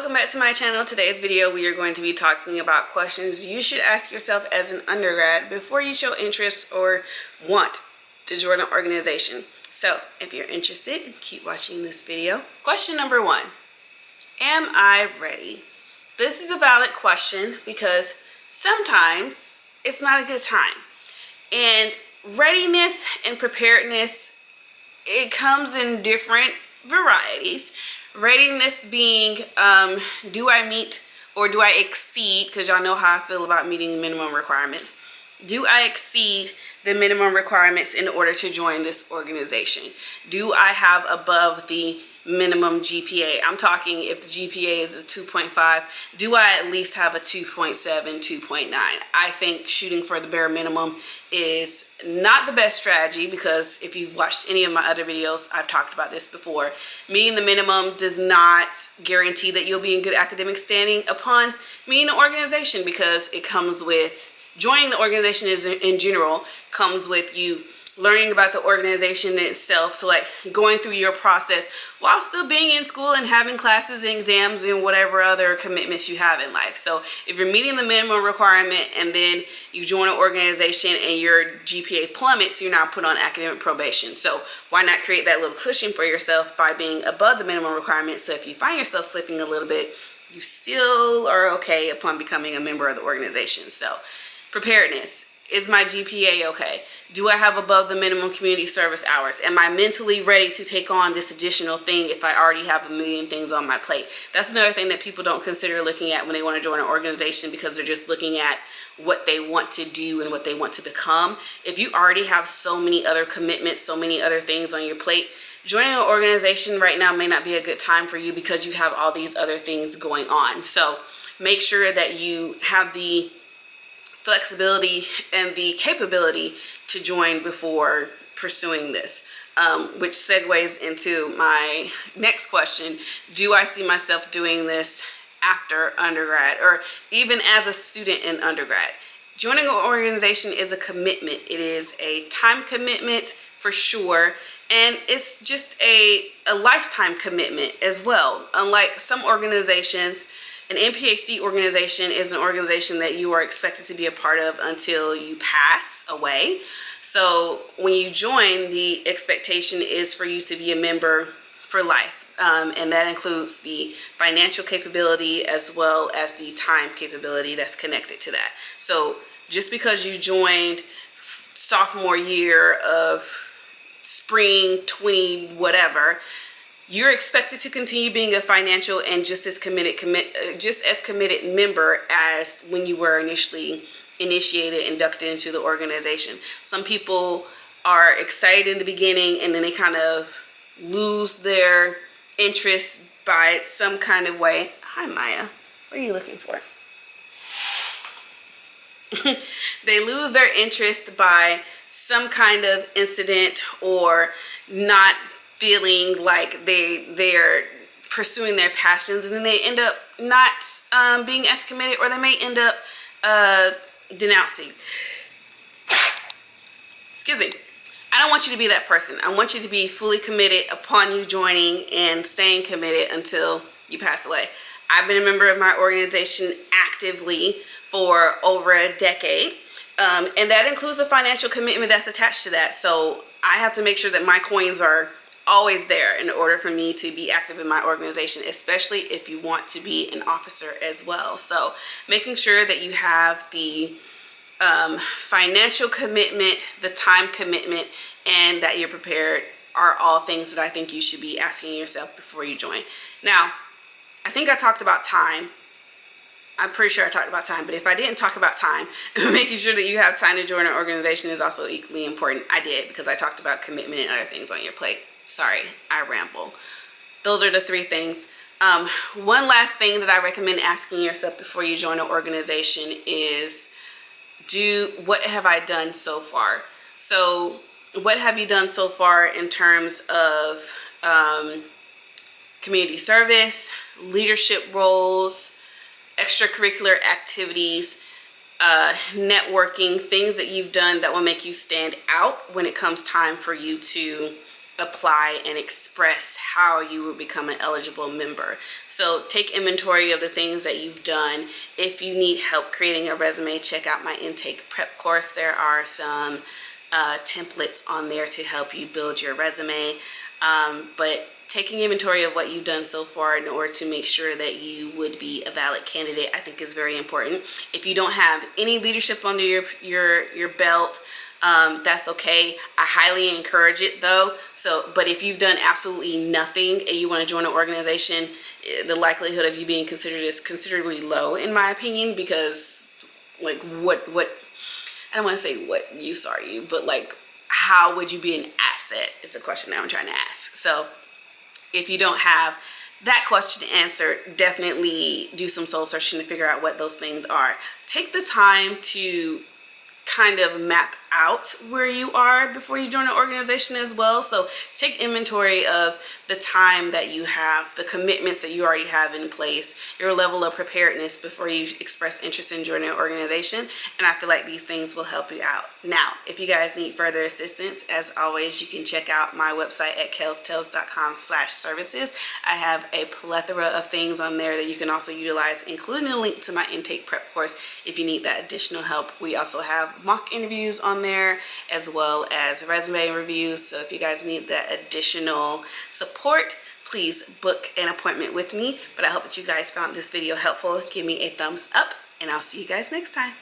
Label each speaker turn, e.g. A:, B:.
A: welcome back to my channel. Today's video we are going to be talking about questions you should ask yourself as an undergrad before you show interest or want to join an organization. So if you're interested, keep watching this video. Question number 1, am I ready? This is a valid question because sometimes it's not a good time. And readiness and preparedness, it comes in different varieties. Readiness being, do I meet or do I exceed, because y'all know how I feel about meeting minimum requirements. Do I exceed the minimum requirements in order to join this organization? Do I have above the minimum GPA? I'm talking if the GPA is 2.5, do I at least have a 2.7, 2.9? I think shooting for the bare minimum is not the best strategy, because if you've watched any of my other videos, I've talked about this before. Meeting the minimum does not guarantee that you'll be in good academic standing upon meeting the organization, because it comes with, joining the organization in general comes with you learning about the organization itself. So like going through your process while still being in school and having classes and exams and whatever other commitments you have in life. So if you're meeting the minimum requirement and then you join an organization and your GPA plummets, you're now put on academic probation. So why not create that little cushion for yourself by being above the minimum requirement, so if you find yourself slipping a little bit, you still are okay upon becoming a member of the organization. So preparedness. Is my GPA okay? Do I have above the minimum community service hours? Am I mentally ready to take on this additional thing if I already have a million things on my plate? That's another thing that people don't consider looking at when they want to join an organization, because they're just looking at what they want to do and what they want to become. If you already have so many other commitments, so many other things on your plate, joining an organization right now may not be a good time for you because you have all these other things going on. So make sure that you have the flexibility and the capability to join before pursuing this, which segues into my next question. Do I see myself doing this after undergrad or even as a student in undergrad? Joining an organization is a commitment. It is a time commitment for sure, and it's just a lifetime commitment as well. Unlike some organizations, an NPHD organization is an organization that you are expected to be a part of until you pass away. So when you join, the expectation is for you to be a member for life. And that includes the financial capability as well as the time capability that's connected to that. So just because you joined sophomore year of spring 20 whatever, you're expected to continue being a financial and just as committed member as when you were initially initiated, inducted into the organization. Some people are excited in the beginning and then they kind of lose their interest by some kind of way. Hi Maya, what are you looking for? They lose their interest by some kind of incident or not feeling like they're pursuing their passions, and then they end up not being as committed, or they may end up denouncing. Excuse me. I don't want you to be that person. I want you to be fully committed upon you joining and staying committed until you pass away. I've been a member of my organization actively for over a decade, and that includes the financial commitment that's attached to that. So I have to make sure that my coins are always there in order for me to be active in my organization, especially if you want to be an officer as well. So making sure that you have the financial commitment, the time commitment, and that you're prepared are all things that I think you should be asking yourself before you join. Now, I think I talked about time. I'm pretty sure I talked about time, but if I didn't talk about time, making sure that you have time to join an organization is also equally important. I did, because I talked about commitment and other things on your plate. Sorry, I ramble. Those are the 3 things. One last thing that I recommend asking yourself before you join an organization is, what have I done so far? So what have you done so far in terms of community service, leadership roles, extracurricular activities, networking, things that you've done that will make you stand out when it comes time for you to apply and express how you will become an eligible member. So take inventory of the things that you've done. If you need help creating a resume, check out my intake prep course. There are some templates on there to help you build your resume. But taking inventory of what you've done so far in order to make sure that you would be a valid candidate, I think is very important. If you don't have any leadership under your belt, that's okay. I highly encourage it though. But if you've done absolutely nothing and you want to join an organization, the likelihood of you being considered is considerably low, in my opinion, because like what I don't want to say what use are you, but like how would you be an asset is the question that I'm trying to ask. So if you don't have that question answered, definitely do some soul searching to figure out what those things are. Take the time to kind of map out where you are before you join an organization as well. So take inventory of the time that you have, the commitments that you already have in place, your level of preparedness before you express interest in joining an organization. And I feel like these things will help you out. Now, if you guys need further assistance, as always, you can check out my website at KelsTells.com/services. I have a plethora of things on there that you can also utilize, including a link to my intake prep course if you need that additional help. We also have mock interviews on there, as well as resume reviews. So if you guys need that additional support, please book an appointment with me. But I hope that you guys found this video helpful. Give me a thumbs up, and I'll see you guys next time.